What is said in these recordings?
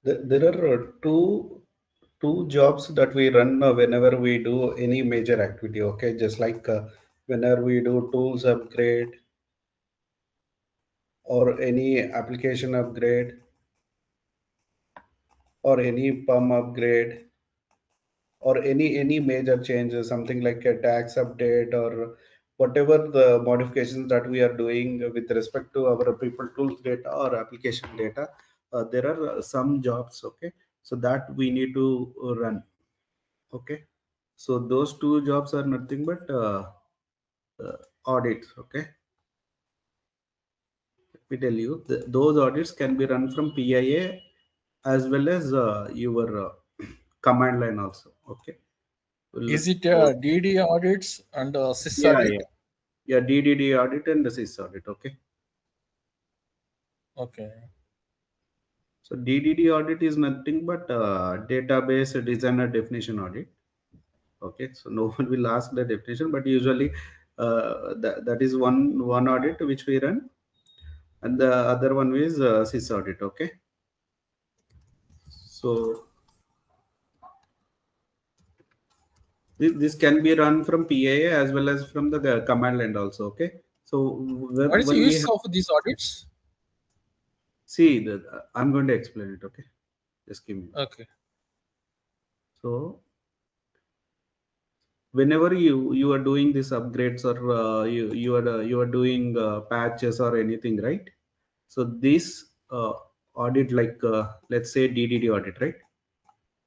There are two jobs that we run whenever we do any major activity. Okay, just like whenever we do tools upgrade or any application upgrade or any PUM upgrade or any major changes, something like a tax update or whatever the modifications that we are doing with respect to our people tools data or application data, there are some jobs, okay, so that we need to run. Okay, so those two jobs are nothing but audits. Okay, let me tell you, those audits can be run from PIA as well as your command line also. Okay, Is it so, DD audits and SIS yeah, audit? yeah, DDD audit and the SIS audit. Okay, Okay. so DDD audit is nothing but database designer definition audit. Okay, so no one will ask the definition, but usually that is one audit which we run, and the other one is SIS audit. Okay, so this can be run from PIA as well as from the command line also. Okay, so What is the when we use have, of these audits? see I'm going to explain it. Okay, just give me. Okay. So whenever you are doing these upgrades or you are doing patches or anything, right? So this audit, like let's say DDD audit, right?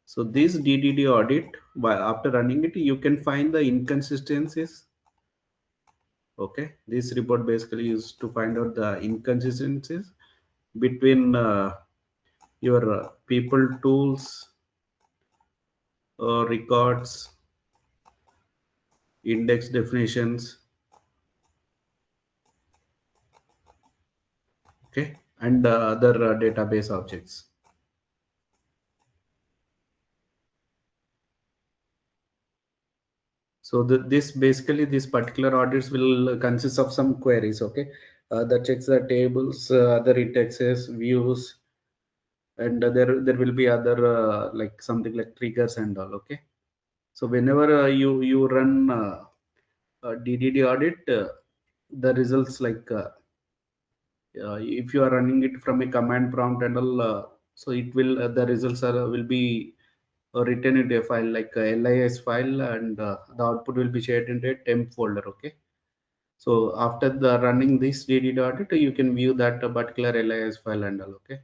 So this DDD audit, after running it, you can find the inconsistencies. Okay, this report basically is to find out the inconsistencies between your people tools records, index definitions, okay, and other database objects. So this basically, this particular audits will consist of some queries. Okay, that checks the tables, other indexes, views, and there will be other like something like triggers and all. Okay, so whenever you run DDD audit, the results like if you are running it from a command prompt and all, so it will the results are will be written into a file like a LIS file, and the output will be shared into a temp folder. Okay, so after the running this DDD audit, you can view that particular LIS file and all. Okay,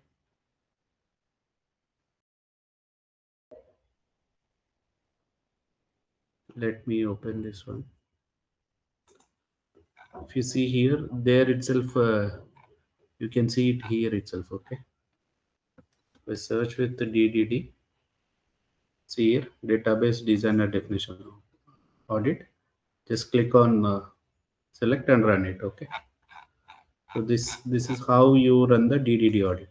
let me open this one. If you see here, there itself, you can see it here itself. Okay, we search with the DDD. See here, database designer definition audit. Just click on select and run it. Okay, so this is how you run the DDD audit.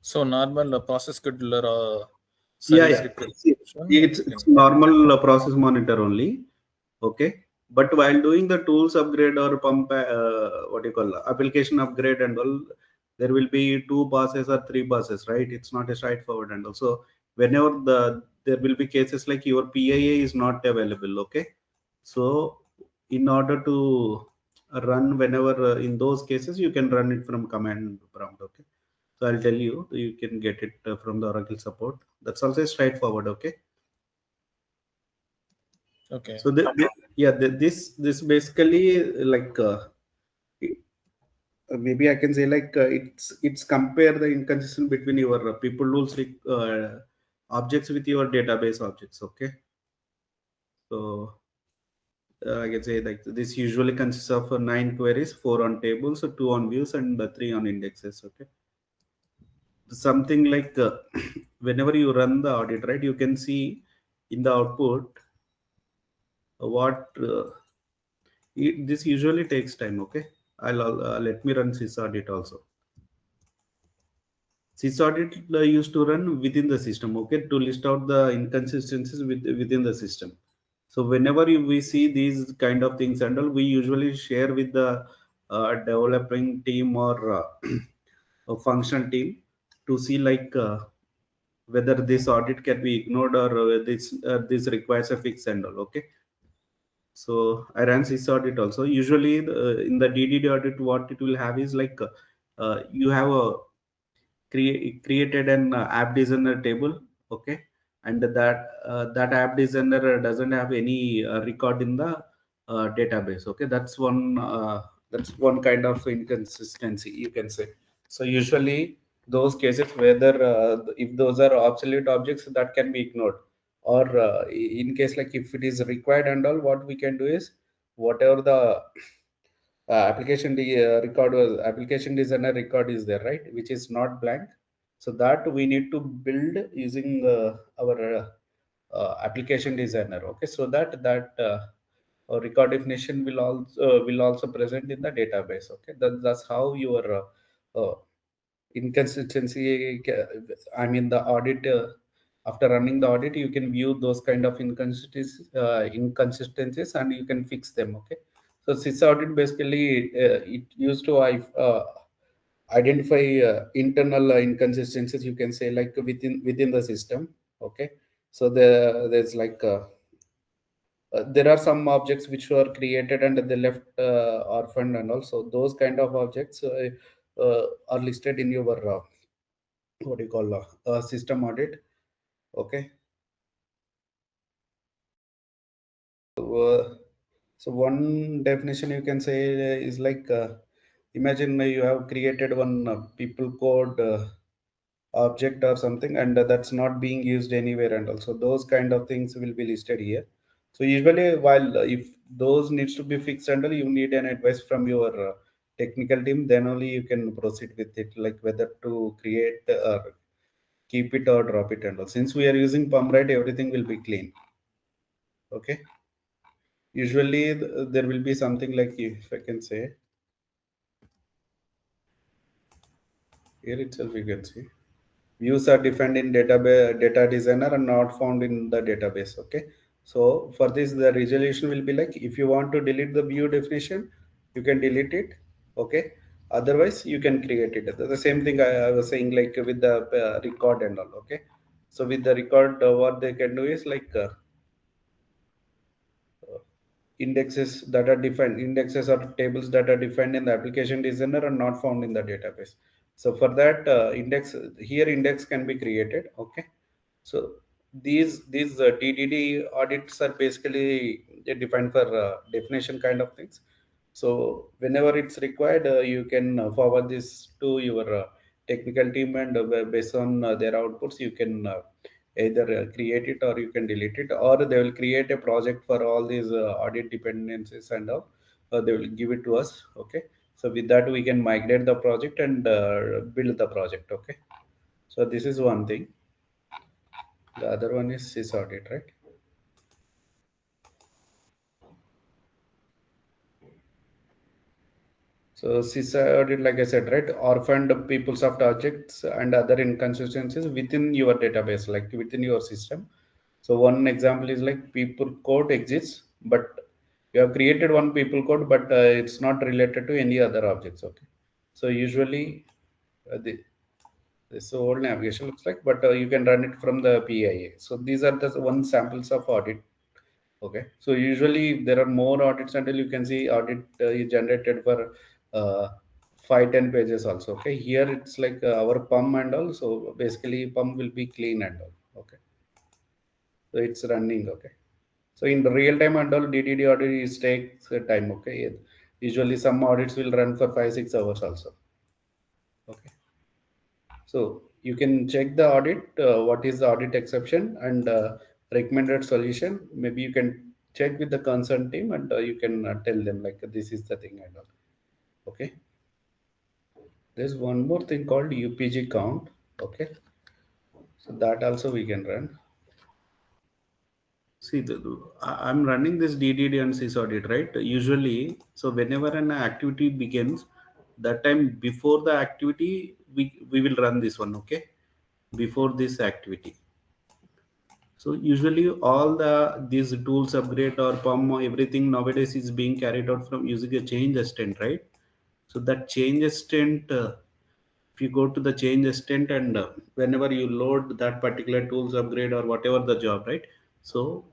So normal process scheduler Yeah, service yeah. request. It's normal process monitor only. Okay, but while doing the tools upgrade or pump, what do you call, application upgrade and all, there will be two passes or three passes, right? It's not a straightforward. And also whenever there will be cases like your PIA is not available. Okay, so in order to run whenever in those cases, you can run it from command prompt. Okay, so I'll tell you, you can get it from the Oracle support. That's also straightforward. Okay, Okay. so yeah, this basically like maybe I can say like it's compare the inconsistent between your people rules objects with your database objects. Okay, so I can say like this usually consists of 9 queries, 4 on tables, 2 on views, and 3 on indexes. Okay, something like whenever you run the audit, right, you can see in the output what this usually takes time. Okay, I'll let me run sys audit also. Sys audit used to run within the system. Okay, to list out the inconsistencies within the system. So whenever we see these kind of things and all, we usually share with the a developing team or a functional team to see like whether this audit can be ignored or this requires a fix and all. Okay, so I ran this audit also. Usually in the DDD audit, what it will have is like you have a created an app designer table. Okay, and that app designer doesn't have any record in the database. Okay, that's one kind of inconsistency, you can say. So usually those cases, whether if those are obsolete objects, that can be ignored, or in case like if it is required and all, what we can do is whatever the record was application designer record is there, right, which is not blank. So that we need to build using our application designer. Okay, so that record definition will also present in the database. Okay, that's how your inconsistency I mean the audit, after running the audit, you can view those kind of inconsistencies and you can fix them. Okay, so sys audit basically it used to identify internal inconsistencies, you can say, like within the system. Okay, so there's like there are some objects which were created and they left orphaned, and also those kind of objects are listed in your what do you call system audit. Okay, uh, so one definition you can say is like imagine you have created one people code object or something, and that's not being used anywhere, and also those kind of things will be listed here. So usually while if those needs to be fixed, and all, you need an advice from your technical team, then only you can proceed with it, like whether to create or keep it or drop it. And all, since we are using pump, right, everything will be clean. Okay, usually there will be something like, if I can say, here itself you can see views are defined in database data designer and not found in the database. Okay, so for this the resolution will be like, if you want to delete the view definition, you can delete it. Okay, otherwise you can create it. The same thing I was saying, like with the record and all. Okay, so with the record what they can do is like indexes that are defined indexes or tables that are defined in the application designer are not found in the database. So for that index can be created. Okay, so these TDD audits are basically defined for definition kind of things. So whenever it's required, you can forward this to your technical team, and based on their outputs, you can either create it or you can delete it, or they will create a project for all these audit dependencies and all. They will give it to us. Okay, so with that we can migrate the project and build the project. Okay, so this is one thing. The other one is sys audit, right? So sys audit, like I said, right, orphaned PeopleSoft objects and other inconsistencies within your database, like within your system. So one example is like people code exists, but you have created one people code, but it's not related to any other objects. Okay, so usually this whole navigation looks like, but you can run it from the PIA. So these are the one samples of audit. Okay, so usually there are more audits until you can see audit is generated for uh, 5-10 pages also. Okay, here it's like our pum and all. So basically pum will be clean and all. Okay, so it's running. Okay, so in the real time and all, DDD audit is takes time. Okay, usually some audits will run for 5-6 hours also. Okay, so you can check the audit, what is the audit exception and recommended solution. Maybe you can check with the concerned team, and you can tell them like this is the thing and all. Okay. There's one more thing called UPG count. Okay. So that also we can run. See, I'm running this DDD and sys audit, right? Usually, so whenever an activity begins, that time before the activity, we will run this one. Okay, before this activity. So usually all these tools upgrade or PUM, everything nowadays is being carried out from using a change assistant, right? So that change extent, if you go to the change extent and whenever you load that particular tools upgrade or whatever the job, right? So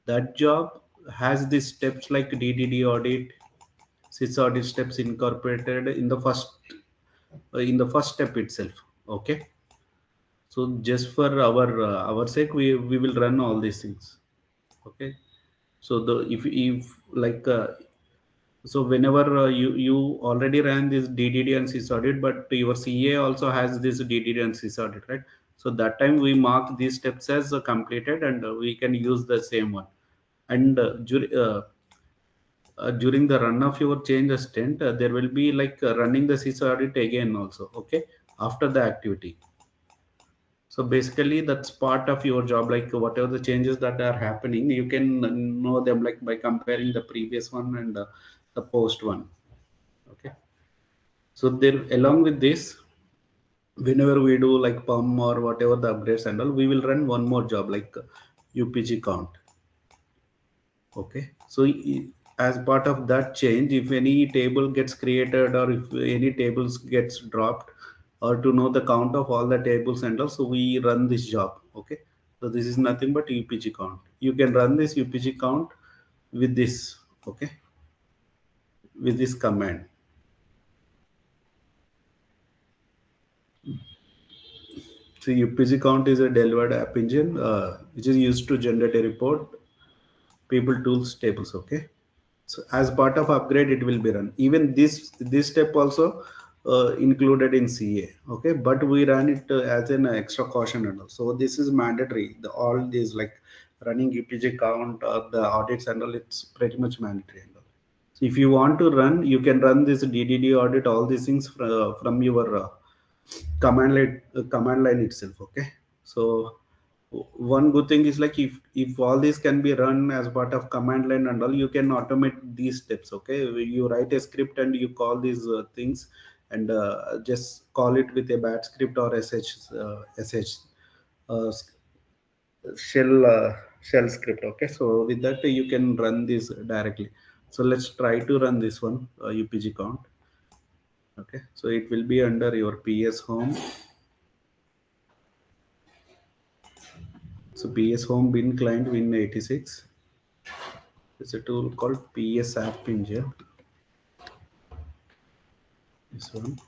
that job has these steps like DDD audit, sys audit steps incorporated in the first step itself. Okay. So just for our sake, we will run all these things. Okay. So the if like so whenever you already ran this DDD and sys audit, but your CA also has this DDD and sys audit, right? So that time we mark these steps as completed, and we can use the same one. And during the run of your change assistant, there will be like running the sys audit again also. Okay, after the activity. So basically, that's part of your job. Like whatever the changes that are happening, you can know them like by comparing the previous one and the post one. Okay. So there, along with this, whenever we do like PUM or whatever the upgrades and all, we will run one more job like UPG count. Okay. So as part of that change, if any table gets created or if any tables gets dropped, or to know the count of all the tables and all, so we run this job. Okay. So this is nothing but UPG count. You can run this UPG count with this. Okay. With this command. So UPG count is a delivered app engine which is used to generate a report, people tools tables. Okay. So as part of upgrade, it will be run. Even this step also included in CA. Okay, but we run it as an extra caution and all. So this is mandatory. The all these like running UPG count or the audits and all. It's pretty much mandatory and all. So if you want to run, you can run this DDD audit, all these things from your command line itself. Okay. So one good thing is like if all these can be run as part of command line and all, you can automate these steps. Okay, you write a script and you call these things, and just call it with a batch script or sh uh, shell script. Okay, so with that you can run this directly. So let's try to run this one, UPG count. Okay, so it will be under your PS home. So PS home bin client win86. There's a tool called PS App Engine. This one.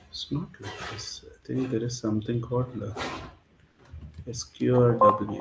It's not like this. I think there is something called SQRW.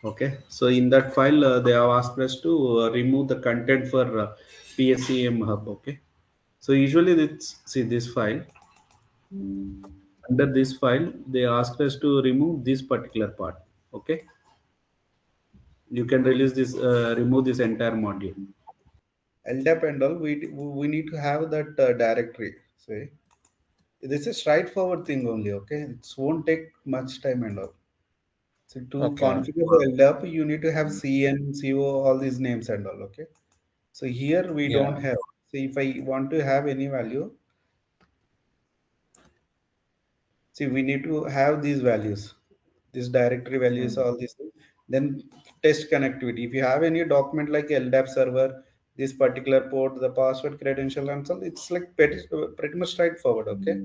Okay, so in that file, they have asked us to remove the content for PSCM hub. Okay, so usually it's see this file. Under this file, they asked us to remove this particular part. Okay, you can release this, remove this entire module. LDAP and all, we need to have that directory. See, this is straightforward thing only. Okay, it won't take much time and all. So to Okay. configure the LDAP, you need to have CN, CO, all these names and all. Okay. So here we don't Yeah. have. So if I want to have any value, see we need to have these values, these directory values, Mm. all these things. Then test connectivity. If you have any document like LDAP server, this particular port, the password, credential, and so it's like pretty much straightforward. Okay.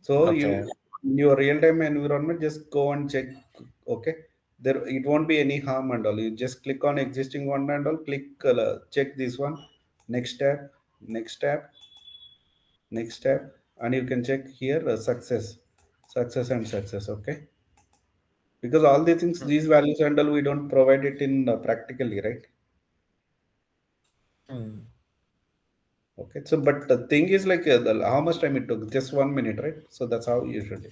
So Okay. you in your real-time environment, just go and check. Okay, there it won't be any harm and all. You just click on existing one and all. Click check this one. Next tab, next tab, next tab. and you can check here success, and success. Okay, because all the things, these values and all, we don't provide it in practically, right? Hmm. Okay, so but the thing is like how much time it took? Just 1 minute, right? So that's how usually.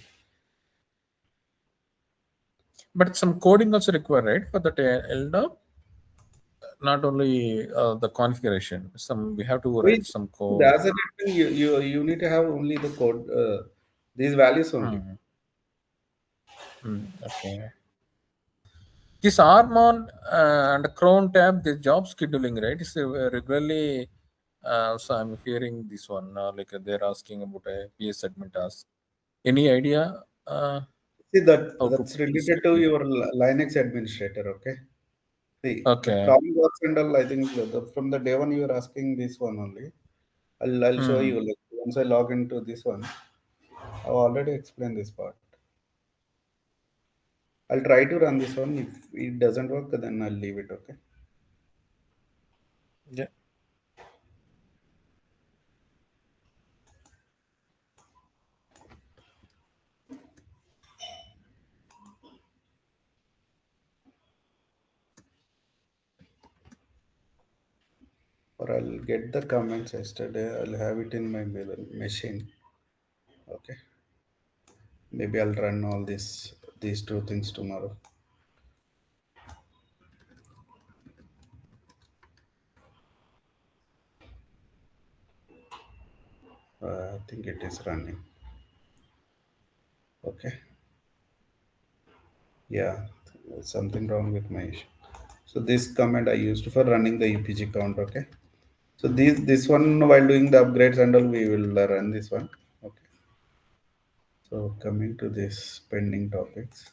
But some coding also required, right, for that LDAP? Not only the configuration. Some we have to We, write some code. as a thing, you need to have only the code, these values only. Hmm. Hmm. Okay. This Armon and Chrome tab, the job scheduling, right? Is regularly. So I'm hearing this one. They're asking about a PS admin task. Any idea See that how to that's put this related to schedule? your Linux administrator. Okay. See the Okay. crawling works and all. I think from the day one you are asking this one only. I'll show Hmm. you like once I log into this one. I've already explained this part. I'll try to run this one. If it doesn't work, then I'll leave it. Okay. Yeah. Or I'll get the comments yesterday. I'll have it in my machine. Okay. Maybe I'll run all these two things tomorrow. I think it is running. Okay. Yeah. Something wrong with my issue. So this command I used for running the UPG count. Okay. So this one while doing the upgrades and all, we will run this one. Okay. So coming to this pending topics.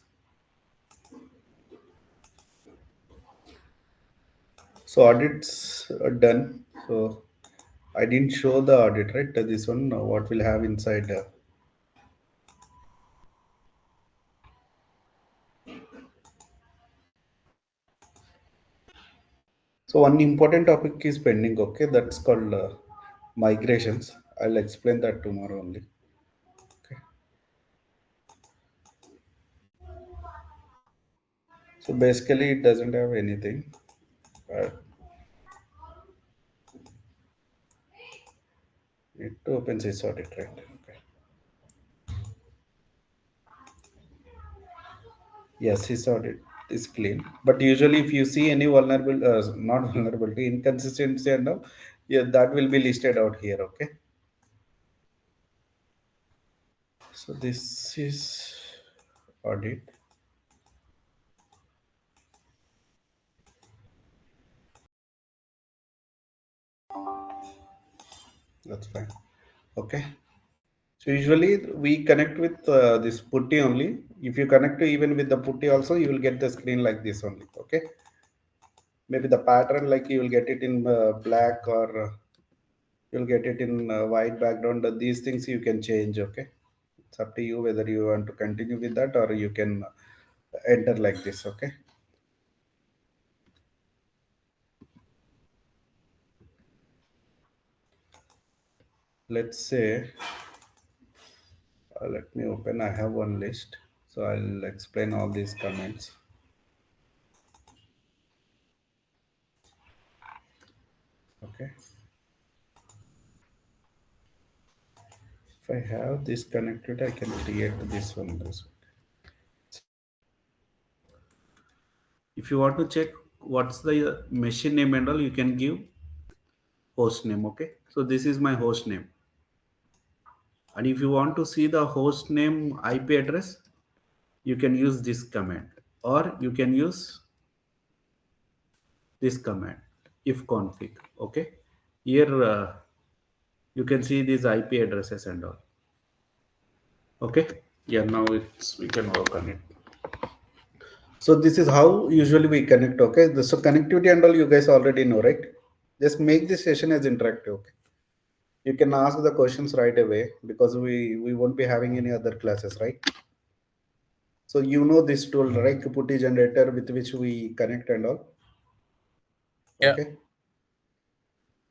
So audits are done. So I didn't show the audit, right? This one, what we'll have inside. So one important topic is pending. Okay, that's called migrations. I'll explain that tomorrow only. Okay. So basically, it doesn't have anything. Need to open this audit, right? Okay. Yes, his audit is clean. But usually, if you see any vulnerable, not vulnerability, inconsistency and all, yeah, that will be listed out here. Okay. So this is audit. That's fine. Okay. So usually we connect with this putty only. If you connect to even with the putty also, you will get the screen like this only. Okay. Maybe the pattern like you will get it in black or you'll get it in white background. These things you can change. Okay. It's up to you whether you want to continue with that or you can enter like this. Okay. Let's say, let me open. I have one list. So I'll explain all these comments. Okay. If I have this connected, I can create this one. If you want to check what's the machine name and all, you can give host name. Okay. So this is my host name. And if you want to see the host name IP address, you can use this command or you can use this command if config. Okay. Here you can see these IP addresses and all. Okay. Yeah. Now we can work on it. So this is how usually we connect. Okay. So connectivity and all you guys already know, right? Just make this session as interactive. Okay. You can ask the questions right away because we won't be having any other classes, right? So you know this tool, right? Putty generator with which we connect and all. Yeah. Okay.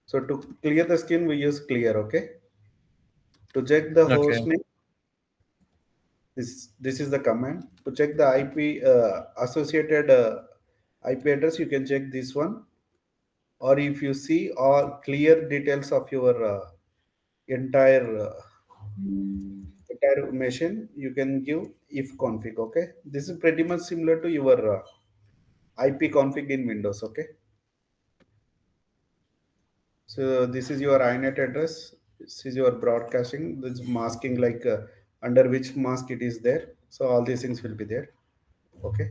So to clear the screen, we use clear. Okay. To check the Okay. host name, this is the command. To check the IP associated IP address, you can check this one. Or if you see all clear details of your entire entire machine, you can give if config. Okay, this is pretty much similar to your IP config in Windows. Okay, so this is your INET address. This is your broadcasting. This masking like under which mask it is there. So all these things will be there. Okay,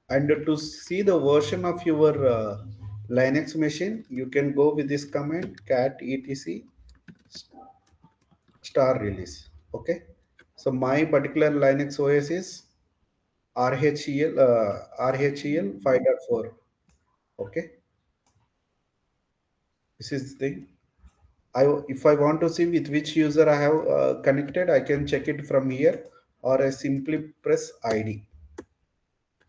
and to see the version of your Linux machine, you can go with this command cat etc star release. Okay, so my particular Linux OS is RHEL 5.4. Okay, this is the thing. If I want to see with which user I have connected, I can check it from here, or I simply press ID.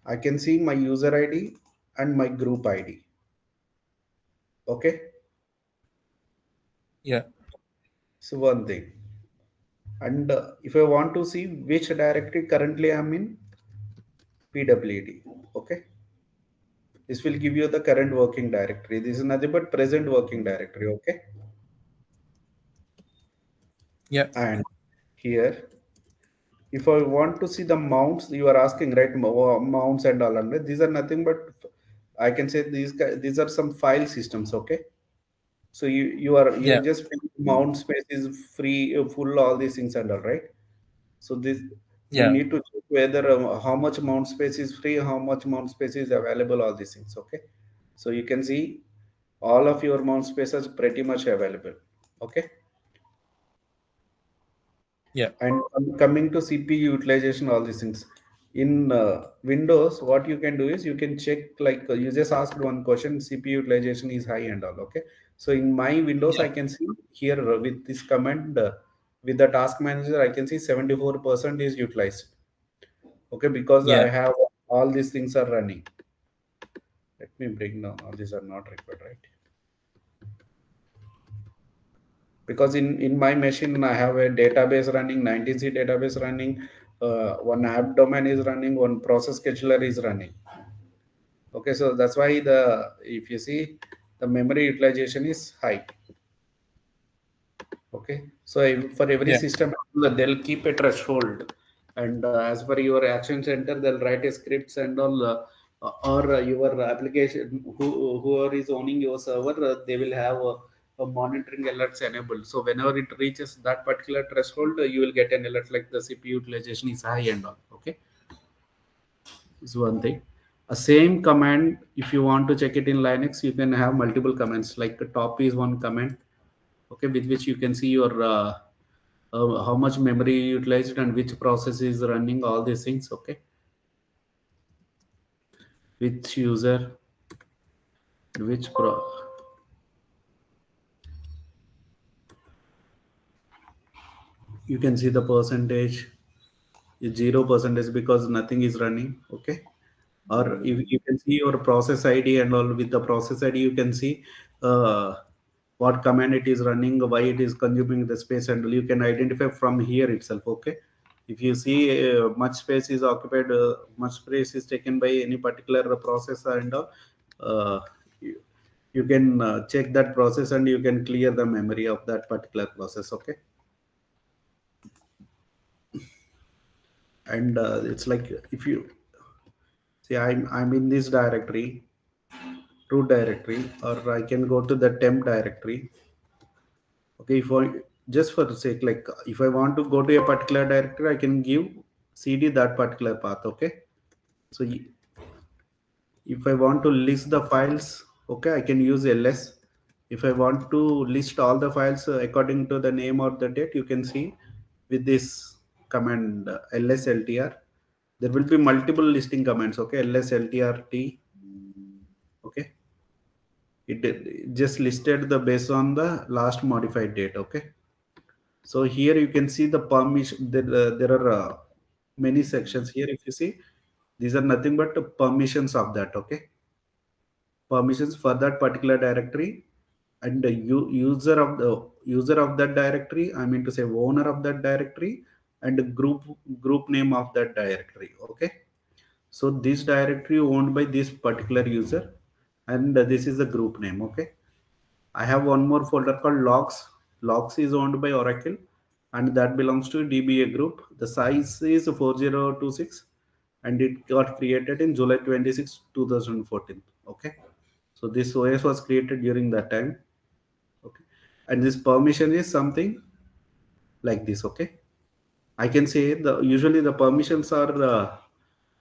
I can see my user ID and my group ID. Okay, Yeah. so one thing. And if I want to see which directory currently I'm in, PWD. Okay, this will give you the current working directory. This is nothing but present working directory. Okay, Yeah. and here, if I want to see the mounts, you are asking, right? Mounts and all, and these are nothing but, I can say these are some file systems. Okay, so you're Yeah. just mount space is free, full, all these things and all, right? So this you Yeah. need to check whether how much mount space is free, how much mount space is available, all these things. Okay, so you can see all of your mount spaces pretty much available. Okay, Yeah. and coming to CPU utilization, all these things in Windows, what you can do is you can check, like you just asked one question, CPU utilization is high and all. Okay, so in my Windows, Yeah. I can see here with this command, with the task manager, I can see 74% is utilized. Okay, because I Yeah. have all these things are running. Let me bring down, all these are not required, right? Because in my machine I have a database running, 19c database running, one app domain is running, one process scheduler is running. Okay, so that's why the, if you see, the memory utilization is high. Okay, so for every Yeah. system they'll keep a threshold, and as per your action center they'll write a scripts and all, or your application, whoever is owning your server, they will have a monitoring alerts enabled. So whenever it reaches that particular threshold, you will get an alert like the CPU utilization is high and all. Okay, is one thing. A same command, if you want to check it in Linux, you can have multiple commands. Like top is one command, okay, with which you can see your how much memory utilized and which process is running, all these things. Okay, which user, which pro, you can see the percentage is 0% because nothing is running. Okay, or you can see your process ID and all. With the process ID you can see uh, what command it is running, why it is consuming the space, and you can identify from here itself. Okay, if you see much space is occupied, much space is taken by any particular process and all, you, you can check that process and you can clear the memory of that particular process. Okay, and it's like, if you see, I'm in this directory, root directory, or I can go to the temp directory. Okay, for just for the sake, like if I want to go to a particular directory, I can give cd that particular path. Okay, so if I want to list the files, okay, I can use ls. If I want to list all the files according to the name or the date, you can see with this command, lsltr, there will be multiple listing commands. Okay, lsltrt. Okay, it just listed the based on the last modified date. Okay, so here you can see the permission. There are many sections here. If you see, these are nothing but the permissions of that. Okay, permissions for that particular directory, and the user of the user of that directory, I mean to say owner of that directory, and group name of that directory. Okay, so this directory owned by this particular user, and this is the group name. Okay, I have one more folder called logs. Logs is owned by Oracle, and that belongs to DBA group. The size is 4026, and it got created in July 26, 2014. Okay, so this OS was created during that time. Okay, and this permission is something like this. Okay, I can say the usually the permissions are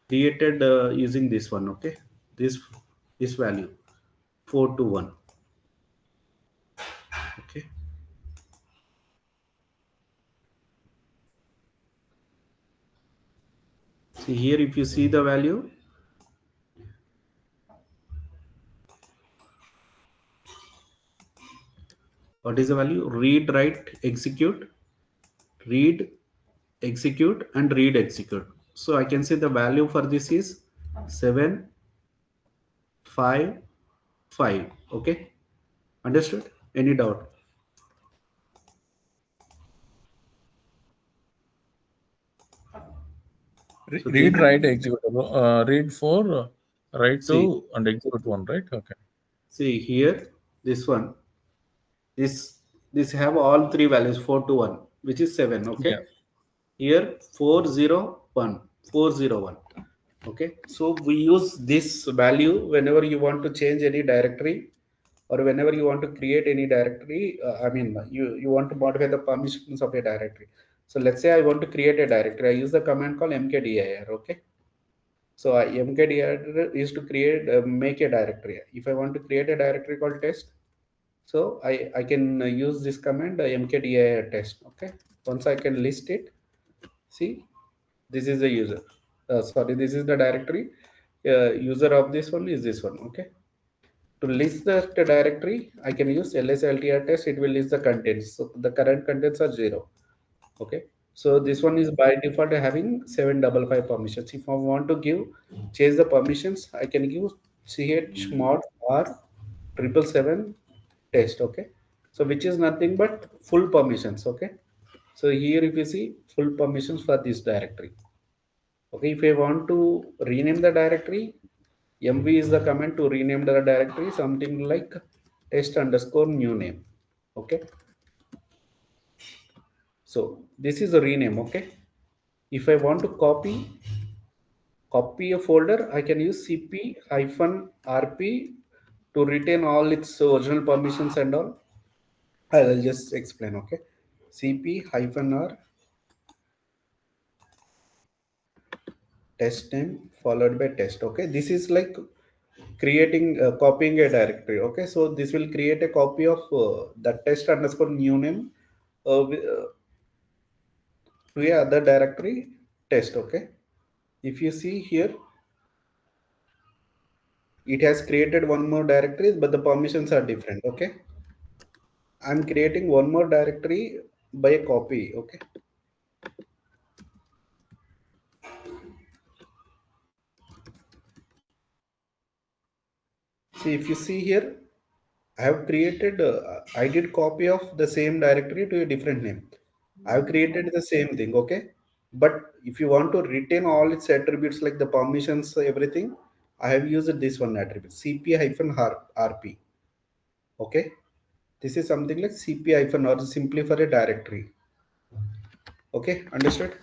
created using this one. Okay, this value 421. Okay, see here, if you see the value, what is the value? Read, write, execute, read, execute, and read, execute. So I can say the value for this is 755. Okay, understood? Any doubt? So this, Read, write, execute. Read for write see, to and execute one, right? Okay. see here, this one, this this have all three values 4 to 1, which is 7. Yeah. Okay, here 401, 401. Okay, so we use this value whenever you want to change any directory, or whenever you want to create any directory. I mean, you want to modify the permissions of a directory. So let's say I want to create a directory. I use the command called mkdir. Okay, so mkdir is to create make a directory. If I want to create a directory called test, so I can use this command mkdir test. Okay, once I can list it, see, this is the user. Sorry, this is the directory. User of this one is this one. Okay, to list the directory, I can use lsltr test. It will list the contents. So the current contents are 0. Okay, so this one is by default having 755 permissions. If I want to give change the permissions, I can give chmod or 777 test. Okay, so which is nothing but full permissions. Okay, so here if you see full permissions for this directory. Okay, if I want to rename the directory, mv is the command to rename the directory, something like test underscore new name. Okay, so this is a rename. Okay, if I want to copy a folder, I can use cp hyphen rp to retain all its original permissions and all. I'll just explain. Okay, cp hyphen r test name followed by test. Okay, this is like creating copying a directory. Okay, so this will create a copy of the test underscore new name to a other directory test. Okay, if you see here, it has created one more directory, but the permissions are different. Okay, I'm creating one more directory by a copy. Okay, see, if you see here, I have created I did copy of the same directory to a different name. I have created the same thing. Okay, but if you want to retain all its attributes like the permissions, everything, I have used this one attribute cp hyphen rp. Okay, this is something like cp hyphen or simply for a directory. Okay, understood?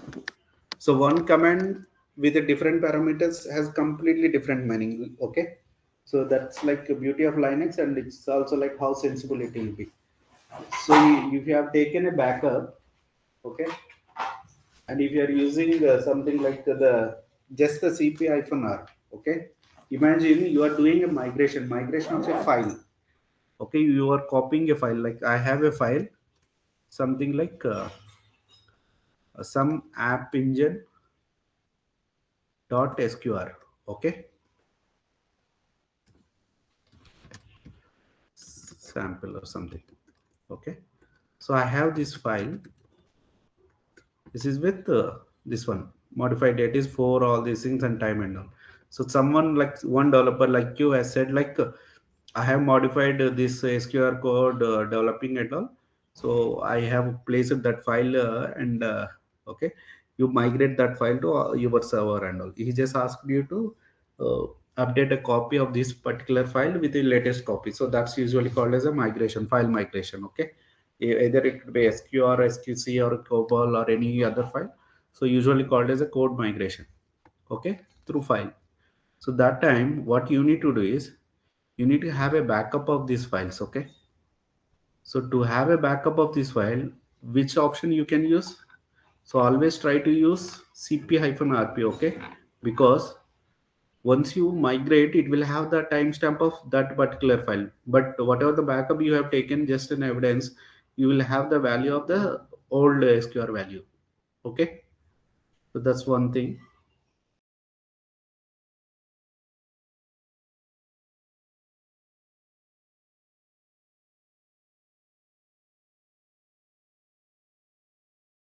So one command with a different parameters has completely different meaning. Okay, so that's like the beauty of Linux, and it's also like how sensible it will be. So if you have taken a backup, okay, and if you are using something like the just the cp hyphen r. Okay, imagine you are doing a migration of a file. Okay, you are copying a file. Like I have a file, something like some app engine dot sqr. Okay, sample or something. Okay, so I have this file. This is with this one modified date is for all these things and time and all. So someone like one developer like you has said like I have modified this sqr code developing and all. So I have placed that file and okay, you migrate that file to your server and all. He just asked you to uh, update a copy of this particular file with the latest copy. So that's usually called as a migration, file migration. Okay, either it could be SQ or SQC or COBOL or any other file. So usually called as a code migration. Okay, through file. So that time what you need to do is you need to have a backup of these files. Okay, so to have a backup of this file, which option you can use? So always try to use cp-rp, okay? Because once you migrate, it will have the timestamp of that particular file. But whatever the backup you have taken, just in evidence, you will have the value of the old SQR value. Okay, so that's one thing.